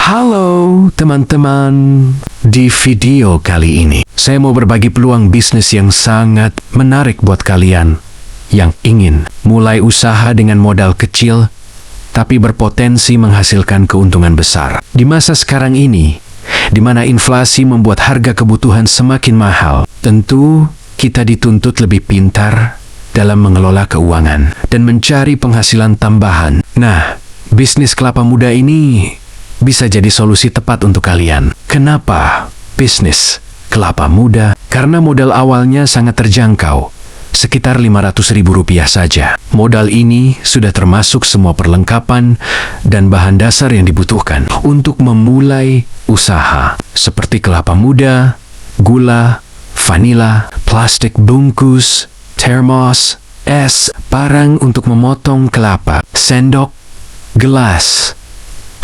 Halo teman-teman, di video kali ini saya mau berbagi peluang bisnis yang sangat menarik buat kalian yang ingin mulai usaha dengan modal kecil tapi berpotensi menghasilkan keuntungan besar. Di masa sekarang ini, di mana inflasi membuat harga kebutuhan semakin mahal, tentu kita dituntut lebih pintar dalam mengelola keuangan dan mencari penghasilan tambahan. Nah, bisnis kelapa muda ini bisa jadi solusi tepat untuk kalian. Kenapa bisnis kelapa muda? Karena modal awalnya sangat terjangkau, sekitar Rp500.000 saja. Modal ini sudah termasuk semua perlengkapan dan bahan dasar yang dibutuhkan untuk memulai usaha, seperti kelapa muda, gula, vanila, plastik bungkus, termos, es, parang untuk memotong kelapa, sendok, gelas,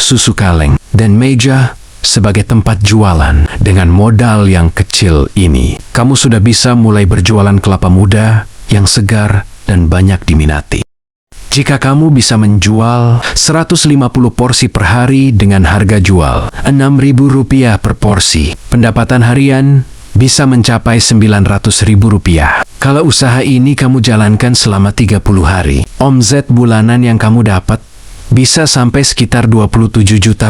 susu kaleng, dan meja sebagai tempat jualan. Dengan modal yang kecil ini, kamu sudah bisa mulai berjualan kelapa muda yang segar dan banyak diminati. Jika kamu bisa menjual 150 porsi per hari dengan harga jual Rp6.000 per porsi, pendapatan harian bisa mencapai Rp900.000. Kalau usaha ini kamu jalankan selama 30 hari, omset bulanan yang kamu dapat bisa sampai sekitar Rp27 juta.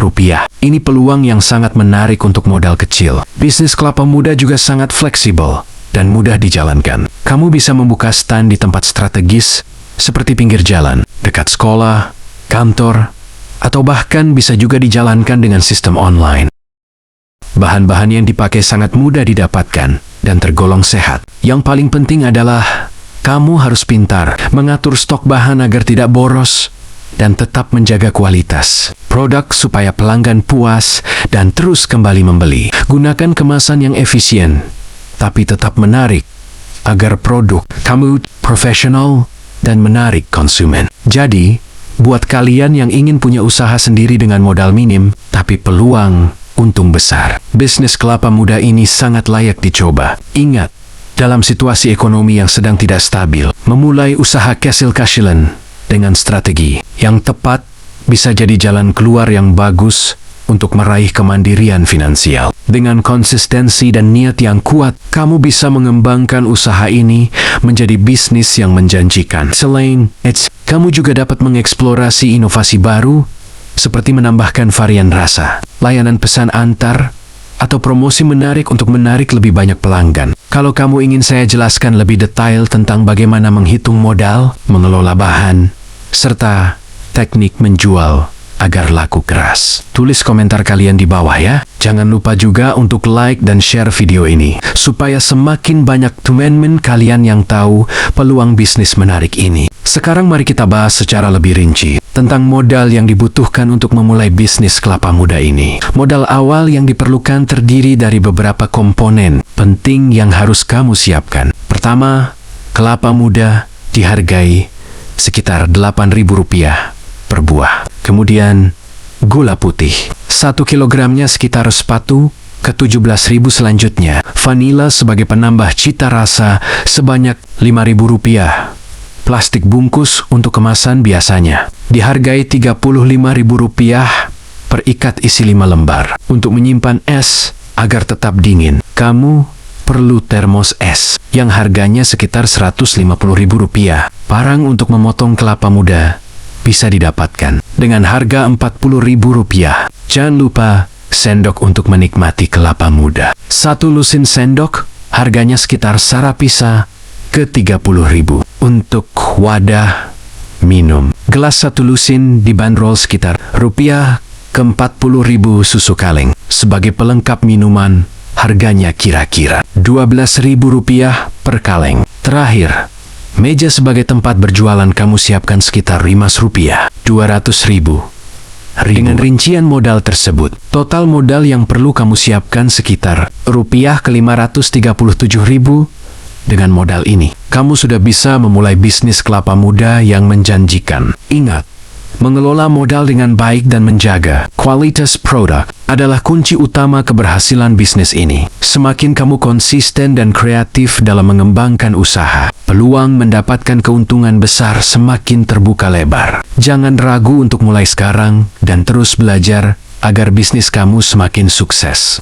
Ini peluang yang sangat menarik untuk modal kecil. Bisnis kelapa muda juga sangat fleksibel dan mudah dijalankan. Kamu bisa membuka stand di tempat strategis seperti pinggir jalan, dekat sekolah, kantor, atau bahkan bisa juga dijalankan dengan sistem online. Bahan-bahan yang dipakai sangat mudah didapatkan dan tergolong sehat. Yang paling penting adalah kamu harus pintar mengatur stok bahan agar tidak boros dan tetap menjaga kualitas produk supaya pelanggan puas dan terus kembali membeli. Gunakan kemasan yang efisien tapi tetap menarik agar produk kamu profesional dan menarik konsumen. Jadi, buat kalian yang ingin punya usaha sendiri dengan modal minim tapi peluang untung besar, bisnis kelapa muda ini sangat layak dicoba. Ingat, dalam situasi ekonomi yang sedang tidak stabil, memulai usaha kecil-kecilan dengan strategi yang tepat bisa jadi jalan keluar yang bagus untuk meraih kemandirian finansial. Dengan konsistensi dan niat yang kuat, kamu bisa mengembangkan usaha ini menjadi bisnis yang menjanjikan. Selain itu, kamu juga dapat mengeksplorasi inovasi baru seperti menambahkan varian rasa, layanan pesan antar, atau promosi menarik untuk menarik lebih banyak pelanggan. Kalau kamu ingin saya jelaskan lebih detail tentang bagaimana menghitung modal, mengelola bahan, serta teknik menjual agar laku keras, tulis komentar kalian di bawah ya. Jangan lupa juga untuk like dan share video ini, supaya semakin banyak teman-teman kalian yang tahu peluang bisnis menarik ini. Sekarang mari kita bahas secara lebih rinci tentang modal yang dibutuhkan untuk memulai bisnis kelapa muda ini. Modal awal yang diperlukan terdiri dari beberapa komponen penting yang harus kamu siapkan. Pertama, kelapa muda dihargai sekitar Rp8.000 per buah. Kemudian, gula putih 1 kilogramnya sekitar ke-17.000 selanjutnya. Vanila sebagai penambah cita rasa sebanyak Rp5.000. Plastik bungkus untuk kemasan biasanya dihargai Rp35.000 per ikat isi 5 lembar. Untuk menyimpan es agar tetap dingin, kamu perlu termos es yang harganya sekitar Rp150.000. Parang untuk memotong kelapa muda bisa didapatkan dengan harga Rp40.000. Jangan lupa sendok untuk menikmati kelapa muda. 1 lusin sendok harganya sekitar Sarapisa ke-30.000. Untuk wadah minum, gelas 1 lusin dibanderol sekitar Rp ke-40.000. Susu kaleng sebagai pelengkap minuman harganya kira-kira Rp12.000 per kaleng. Terakhir, meja sebagai tempat berjualan kamu siapkan sekitar Rp200.000. Dengan rincian modal tersebut, total modal yang perlu kamu siapkan sekitar Rp537.000. Dengan modal ini, kamu sudah bisa memulai bisnis kelapa muda yang menjanjikan. Ingat, mengelola modal dengan baik dan menjaga kualitas produk adalah kunci utama keberhasilan bisnis ini. Semakin kamu konsisten dan kreatif dalam mengembangkan usaha, peluang mendapatkan keuntungan besar semakin terbuka lebar. Jangan ragu untuk mulai sekarang dan terus belajar agar bisnis kamu semakin sukses.